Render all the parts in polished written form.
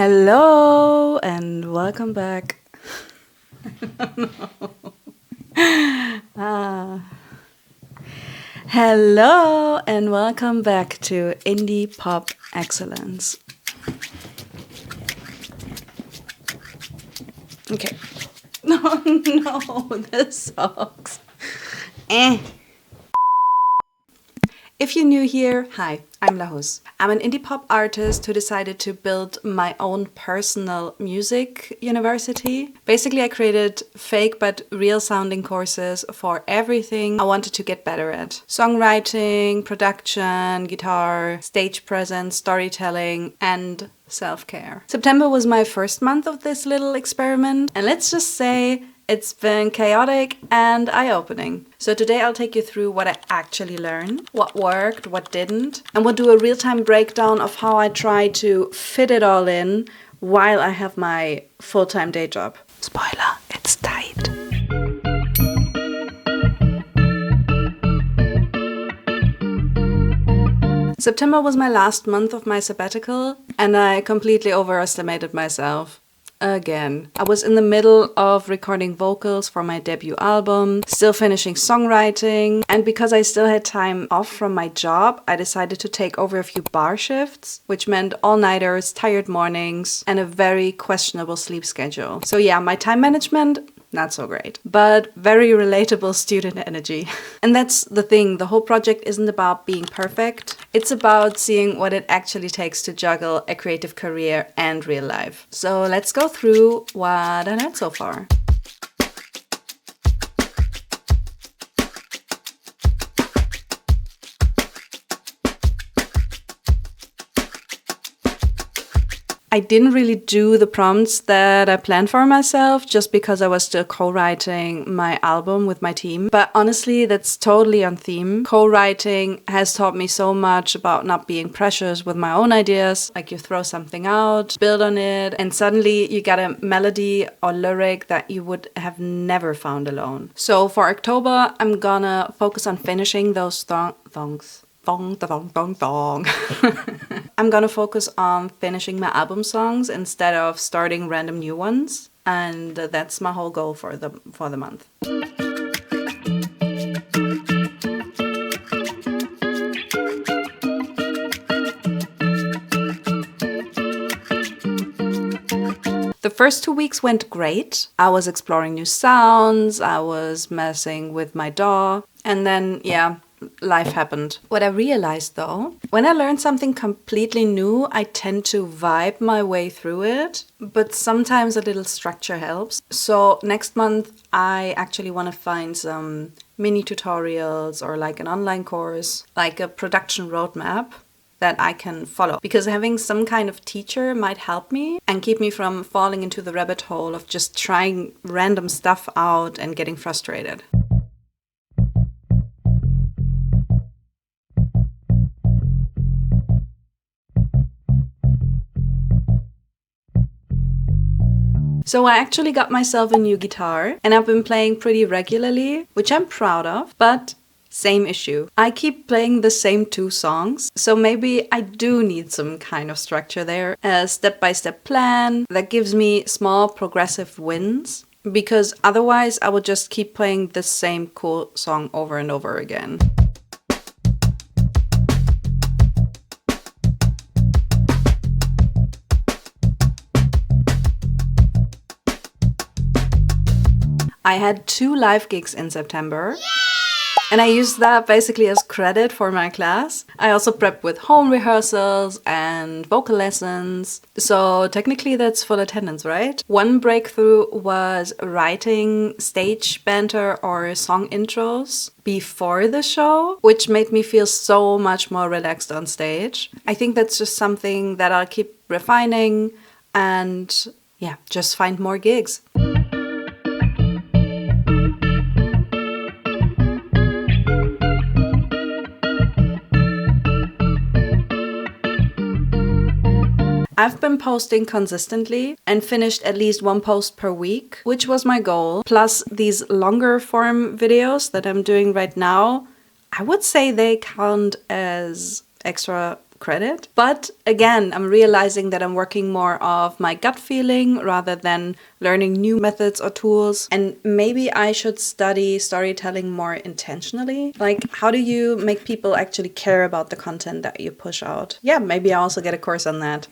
Hello and welcome back. Hello and welcome back to Indie Pop Excellence. Okay. No, the socks. If you're new here, hi, I'm Lahus. I'm an indie pop artist who decided to build my own personal music university. Basically, I created fake but real sounding courses for everything I wanted to get better at. Songwriting, production, guitar, stage presence, storytelling, and self-care. September was my first month of this little experiment, and let's just say it's been chaotic and eye-opening. So today I'll take you through what I actually learned, what worked, what didn't, and we'll do a real-time breakdown of how I try to fit it all in while I have my full-time day job. Spoiler, it's tight. September was my last month of my sabbatical, and I completely overestimated myself. Again. I was in the middle of recording vocals for my debut album, still finishing songwriting, and because I still had time off from my job, I decided to take over a few bar shifts, which meant all-nighters, tired mornings, and a very questionable sleep schedule. So yeah, my time management, not so great, but very relatable student energy. And that's the thing, the whole project isn't about being perfect. It's about seeing what it actually takes to juggle a creative career and real life. So let's go through what I learned so far. I didn't really do the prompts that I planned for myself just because I was still co-writing my album with my team. But honestly, that's totally on theme. Co-writing has taught me so much about not being precious with my own ideas. Like you throw something out, build on it, and suddenly you get a melody or lyric that you would have never found alone. So for October, I'm gonna focus on finishing those thongs. Dong, dong, dong, dong. I'm gonna focus on finishing my album songs instead of starting random new ones, and that's my whole goal for the month. The first 2 weeks went great. I was exploring new sounds, I was messing with my DAW, and then life happened. What I realized though, when I learn something completely new, I tend to vibe my way through it, but sometimes a little structure helps. So next month, I actually want to find some mini tutorials or like an online course, like a production roadmap that I can follow, because having some kind of teacher might help me and keep me from falling into the rabbit hole of just trying random stuff out and getting frustrated. So I actually got myself a new guitar and I've been playing pretty regularly, which I'm proud of, but same issue. I keep playing the same 2 songs, so maybe I do need some kind of structure there, a step-by-step plan that gives me small progressive wins, because otherwise I would just keep playing the same cool song over and over again. I had 2 live gigs in September. And I used that basically as credit for my class. I also prepped with home rehearsals and vocal lessons. So technically that's full attendance, right? One breakthrough was writing stage banter or song intros before the show, which made me feel so much more relaxed on stage. I think that's just something that I'll keep refining and just find more gigs. I've been posting consistently and finished at least 1 post per week, which was my goal. Plus these longer form videos that I'm doing right now, I would say they count as extra credit. But again, I'm realizing that I'm working more of my gut feeling rather than learning new methods or tools. And maybe I should study storytelling more intentionally. Like, how do you make people actually care about the content that you push out? Yeah, maybe I also get a course on that.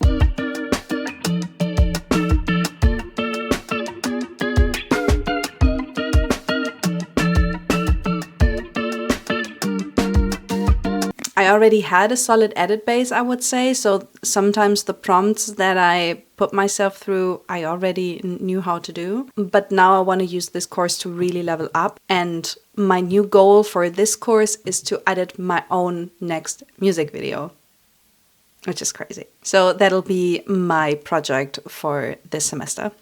I already had a solid edit base, I would say, so sometimes the prompts that I put myself through, I already knew how to do. But now I want to use this course to really level up. And my new goal for this course is to edit my own next music video, which is crazy. So that'll be my project for this semester.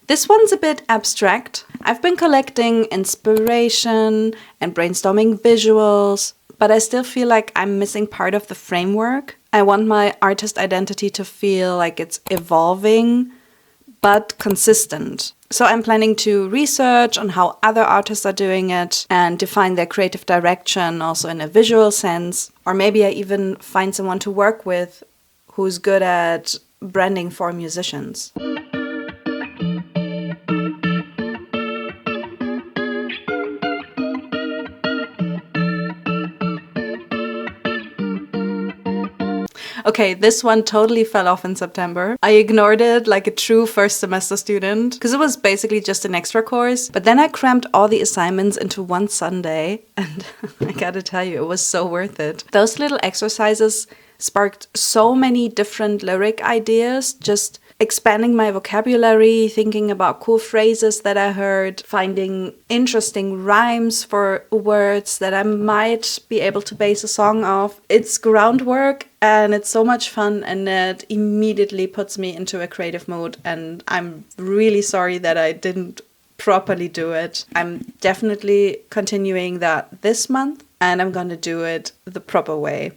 This one's a bit abstract. I've been collecting inspiration and brainstorming visuals, but I still feel like I'm missing part of the framework. I want my artist identity to feel like it's evolving, but consistent. So I'm planning to research on how other artists are doing it and define their creative direction also in a visual sense. Or maybe I even find someone to work with who's good at branding for musicians. Okay, this one totally fell off in September. I ignored it like a true first semester student because it was basically just an extra course. But then I crammed all the assignments into one Sunday and I gotta tell you, it was so worth it. Those little exercises sparked so many different lyric ideas, just expanding my vocabulary, thinking about cool phrases that I heard, finding interesting rhymes for words that I might be able to base a song off. It's groundwork and it's so much fun, and it immediately puts me into a creative mood, and I'm really sorry that I didn't properly do it. I'm definitely continuing that this month, and I'm gonna do it the proper way.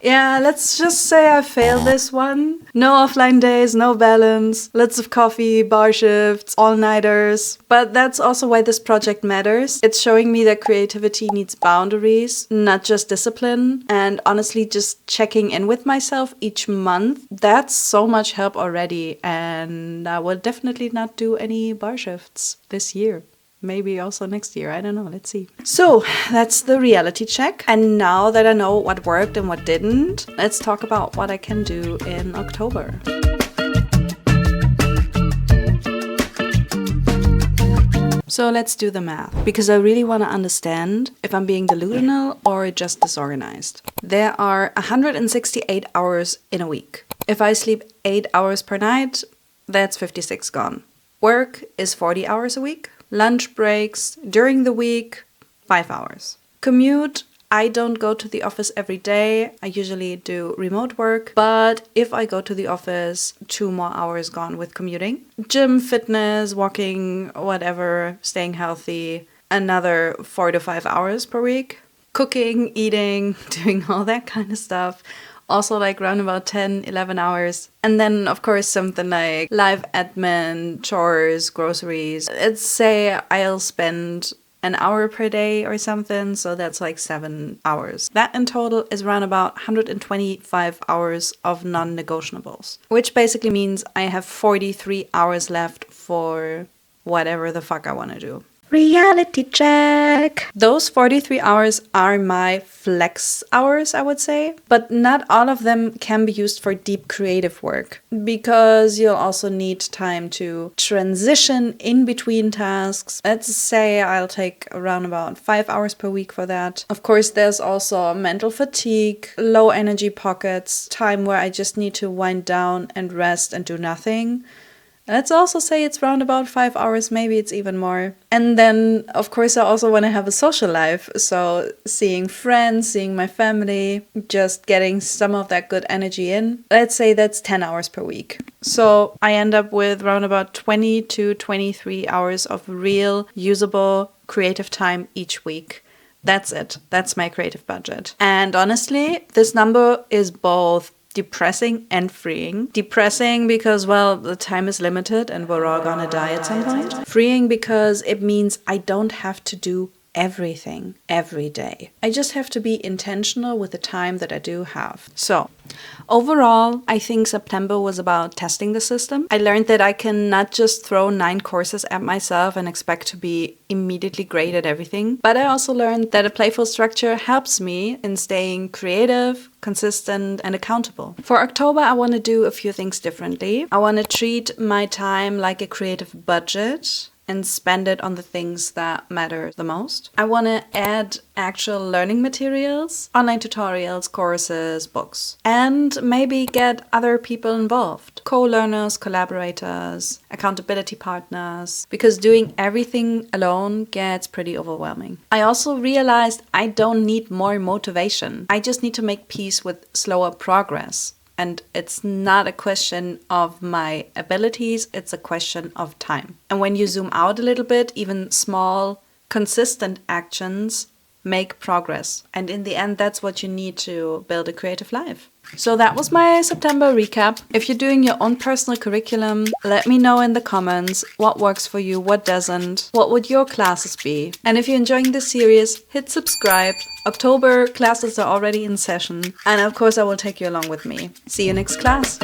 Yeah, let's just say I failed this one. No offline days, no balance, lots of coffee, bar shifts, all-nighters. But that's also why this project matters. It's showing me that creativity needs boundaries, not just discipline. And honestly, just checking in with myself each month, that's so much help already. And I will definitely not do any bar shifts this year. Maybe also next year, I don't know, let's see. So that's the reality check. And now that I know what worked and what didn't, let's talk about what I can do in October. So let's do the math, because I really want to understand if I'm being delusional or just disorganized. There are 168 hours in a week. If I sleep 8 hours per night, that's 56 gone. Work is 40 hours a week. Lunch breaks during the week, 5 hours. Commute, I don't go to the office every day. I usually do remote work. But if I go to the office, 2 more hours gone with commuting. Gym, fitness, walking, whatever, staying healthy, another 4 to 5 hours per week. Cooking, eating, doing all that kind of stuff. Also like around about 10, 11 hours. And then, of course, something like live admin, chores, groceries. Let's say I'll spend an hour per day or something, so that's like 7 hours. That in total is around about 125 hours of non-negotiables, which basically means I have 43 hours left for whatever the fuck I want to do. Reality check! Those 43 hours are my flex hours, I would say. But not all of them can be used for deep creative work, because you'll also need time to transition in between tasks. Let's say I'll take around about 5 hours per week for that. Of course, there's also mental fatigue, low energy pockets, time where I just need to wind down and rest and do nothing. Let's also say it's around about 5 hours, maybe it's even more. And then, of course, I also want to have a social life. So seeing friends, seeing my family, just getting some of that good energy in. Let's say that's 10 hours per week. So I end up with around about 20 to 23 hours of real, usable, creative time each week. That's it. That's my creative budget. And honestly, this number is both depressing and freeing. Depressing because, well, the time is limited and we're all gonna die at some point. Freeing because it means I don't have to do everything every day. I just have to be intentional with the time that I do have. So overall, I think September was about testing the system. I learned that I can not just throw 9 courses at myself and expect to be immediately great at everything, but I also learned that a playful structure helps me in staying creative, consistent, and accountable. For October, I want to do a few things differently. I want to treat my time like a creative budget and spend it on the things that matter the most. I want to add actual learning materials, online tutorials, courses, books, and maybe get other people involved. Co-learners, collaborators, accountability partners, because doing everything alone gets pretty overwhelming. I also realized I don't need more motivation. I just need to make peace with slower progress. And it's not a question of my abilities, it's a question of time. And when you zoom out a little bit, even small, consistent actions make progress. And in the end, that's what you need to build a creative life. So that was my September recap. If you're doing your own personal curriculum, let me know in the comments what works for you, what doesn't, what would your classes be. And if you're enjoying this series, hit subscribe. October classes are already in session. And of course, I will take you along with me. See you next class.